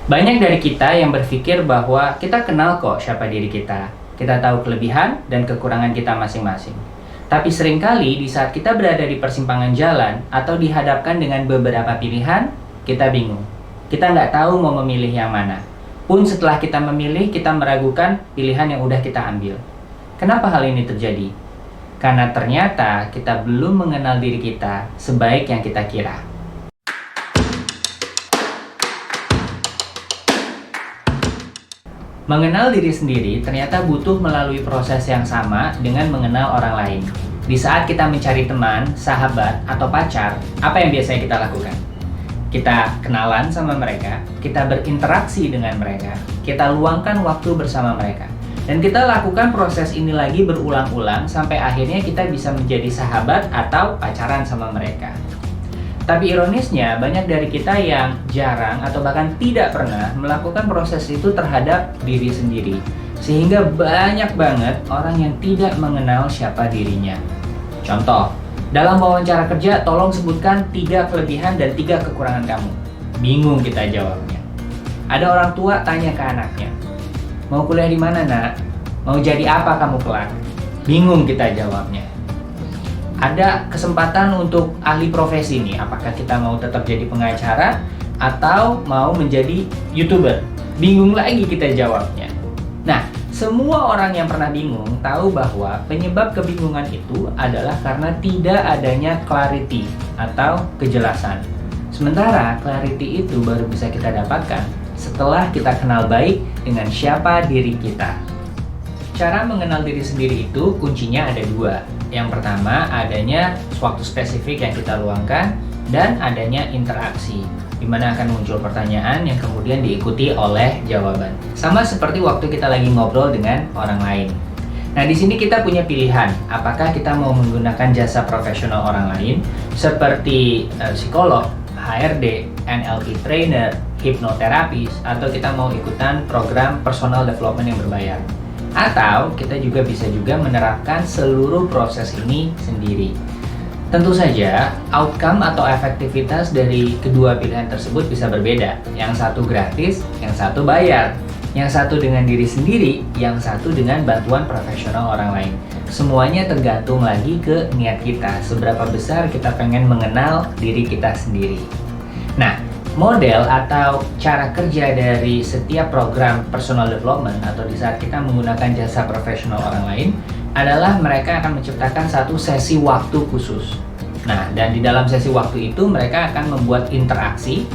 Banyak dari kita yang berpikir bahwa kita kenal kok siapa diri kita. Kita tahu kelebihan dan kekurangan kita masing-masing. Tapi seringkali di saat kita berada di persimpangan jalan atau dihadapkan dengan beberapa pilihan, kita bingung. Kita nggak tahu mau memilih yang mana. Pun setelah kita memilih, kita meragukan pilihan yang udah kita ambil. Kenapa hal ini terjadi? Karena ternyata kita belum mengenal diri kita sebaik yang kita kira. Mengenal diri sendiri ternyata butuh melalui proses yang sama dengan mengenal orang lain. Di saat kita mencari teman, sahabat, atau pacar, apa yang biasanya kita lakukan? Kita kenalan sama mereka, kita berinteraksi dengan mereka, kita luangkan waktu bersama mereka. Dan kita lakukan proses ini lagi berulang-ulang sampai akhirnya kita bisa menjadi sahabat atau pacaran sama mereka. Tapi ironisnya, banyak dari kita yang jarang atau bahkan tidak pernah melakukan proses itu terhadap diri sendiri. Sehingga banyak banget orang yang tidak mengenal siapa dirinya. Contoh, dalam wawancara kerja, tolong sebutkan 3 kelebihan dan 3 kekurangan kamu. Bingung kita jawabnya. Ada orang tua tanya ke anaknya, mau kuliah di mana nak? Mau jadi apa kamu kelak? Bingung kita jawabnya. Ada kesempatan untuk ahli profesi nih, apakah kita mau tetap jadi pengacara atau mau menjadi YouTuber? Bingung lagi kita jawabnya. Nah, semua orang yang pernah bingung tahu bahwa penyebab kebingungan itu adalah karena tidak adanya clarity atau kejelasan. Sementara clarity itu baru bisa kita dapatkan setelah kita kenal baik dengan siapa diri kita. Cara mengenal diri sendiri itu kuncinya ada 2. Yang pertama, adanya waktu spesifik yang kita luangkan dan adanya interaksi, di mana akan muncul pertanyaan yang kemudian diikuti oleh jawaban. Sama seperti waktu kita lagi ngobrol dengan orang lain. Nah, di sini kita punya pilihan, apakah kita mau menggunakan jasa profesional orang lain seperti psikolog, HRD, NLP trainer, hipnoterapis, atau kita mau ikutan program personal development yang berbayar. Atau kita juga bisa menerapkan seluruh proses ini sendiri. Tentu saja, outcome atau efektivitas dari kedua pilihan tersebut bisa berbeda. Yang satu gratis, yang satu bayar. Yang satu dengan diri sendiri, yang satu dengan bantuan profesional orang lain. Semuanya tergantung lagi ke niat kita, seberapa besar kita pengen mengenal diri kita sendiri. Nah, model atau cara kerja dari setiap program personal development atau di saat kita menggunakan jasa profesional orang lain adalah mereka akan menciptakan satu sesi waktu khusus. Nah, dan di dalam sesi waktu itu mereka akan membuat interaksi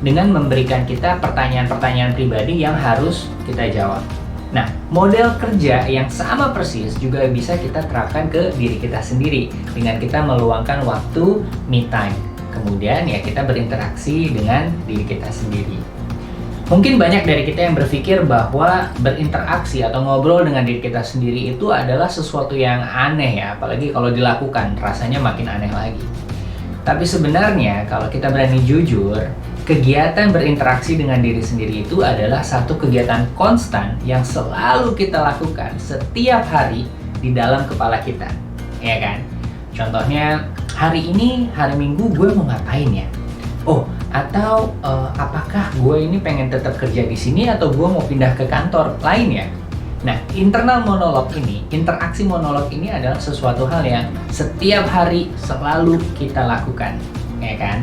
dengan memberikan kita pertanyaan-pertanyaan pribadi yang harus kita jawab. Nah, model kerja yang sama persis juga bisa kita terapkan ke diri kita sendiri dengan kita meluangkan waktu me time. Kemudian ya kita berinteraksi dengan diri kita sendiri. Mungkin banyak dari kita yang berpikir bahwa berinteraksi atau ngobrol dengan diri kita sendiri itu adalah sesuatu yang aneh ya, apalagi kalau dilakukan rasanya makin aneh lagi. Tapi sebenarnya kalau kita berani jujur, kegiatan berinteraksi dengan diri sendiri itu adalah satu kegiatan konstan yang selalu kita lakukan setiap hari di dalam kepala kita, ya kan? Contohnya, hari ini, hari Minggu gue mau ngapain ya? Oh, atau apakah gue ini pengen tetap kerja di sini atau gue mau pindah ke kantor lain ya? Nah, internal monolog ini, interaksi monolog ini adalah sesuatu hal yang setiap hari selalu kita lakukan, ya kan?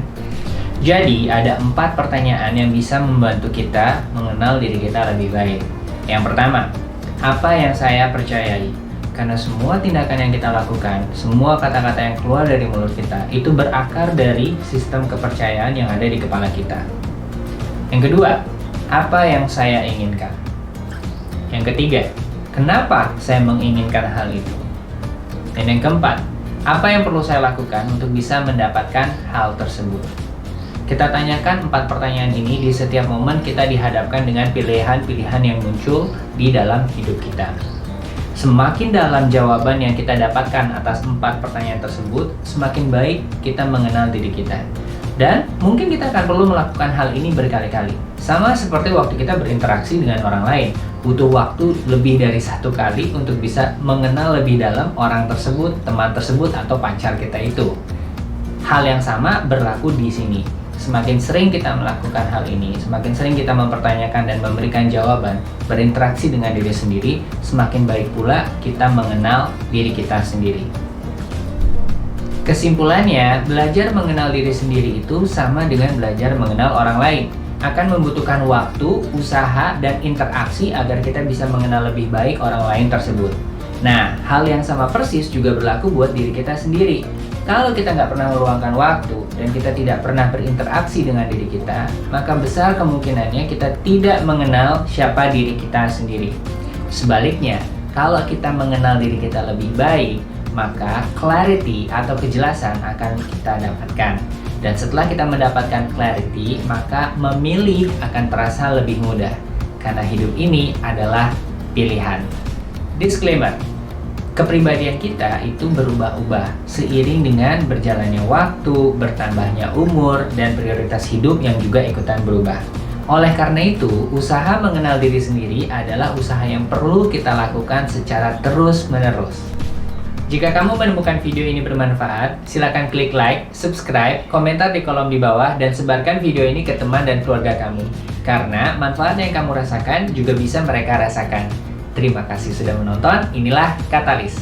Jadi, ada 4 pertanyaan yang bisa membantu kita mengenal diri kita lebih baik. Yang pertama, apa yang saya percayai? Karena semua tindakan yang kita lakukan, semua kata-kata yang keluar dari mulut kita, itu berakar dari sistem kepercayaan yang ada di kepala kita. Yang kedua, apa yang saya inginkan? Yang ketiga, kenapa saya menginginkan hal itu? Dan yang keempat, apa yang perlu saya lakukan untuk bisa mendapatkan hal tersebut? Kita tanyakan 4 pertanyaan ini di setiap momen kita dihadapkan dengan pilihan-pilihan yang muncul di dalam hidup kita. Semakin dalam jawaban yang kita dapatkan atas 4 pertanyaan tersebut, semakin baik kita mengenal diri kita. Dan mungkin kita akan perlu melakukan hal ini berkali-kali. Sama seperti waktu kita berinteraksi dengan orang lain, butuh waktu lebih dari 1 kali untuk bisa mengenal lebih dalam orang tersebut, teman tersebut, atau pacar kita itu. Hal yang sama berlaku di sini. semakin sering kita melakukan hal ini, semakin sering kita mempertanyakan dan memberikan jawaban, berinteraksi dengan diri sendiri, semakin baik pula kita mengenal diri kita sendiri. Kesimpulannya, belajar mengenal diri sendiri itu sama dengan belajar mengenal orang lain. Akan membutuhkan waktu, usaha, dan interaksi agar kita bisa mengenal lebih baik orang lain tersebut. Nah, hal yang sama persis juga berlaku buat diri kita sendiri. Kalau kita nggak pernah meluangkan waktu dan kita tidak pernah berinteraksi dengan diri kita, maka besar kemungkinannya kita tidak mengenal siapa diri kita sendiri. Sebaliknya, kalau kita mengenal diri kita lebih baik, maka clarity atau kejelasan akan kita dapatkan. Dan setelah kita mendapatkan clarity, maka memilih akan terasa lebih mudah. Karena hidup ini adalah pilihan. Disclaimer, kepribadian kita itu berubah-ubah seiring dengan berjalannya waktu, bertambahnya umur, dan prioritas hidup yang juga ikutan berubah. Oleh karena itu, usaha mengenal diri sendiri adalah usaha yang perlu kita lakukan secara terus-menerus. Jika kamu menemukan video ini bermanfaat, silakan klik like, subscribe, komentar di kolom di bawah, dan sebarkan video ini ke teman dan keluarga kamu. Karena manfaat yang kamu rasakan juga bisa mereka rasakan. Terima kasih sudah menonton, inilah Katalis.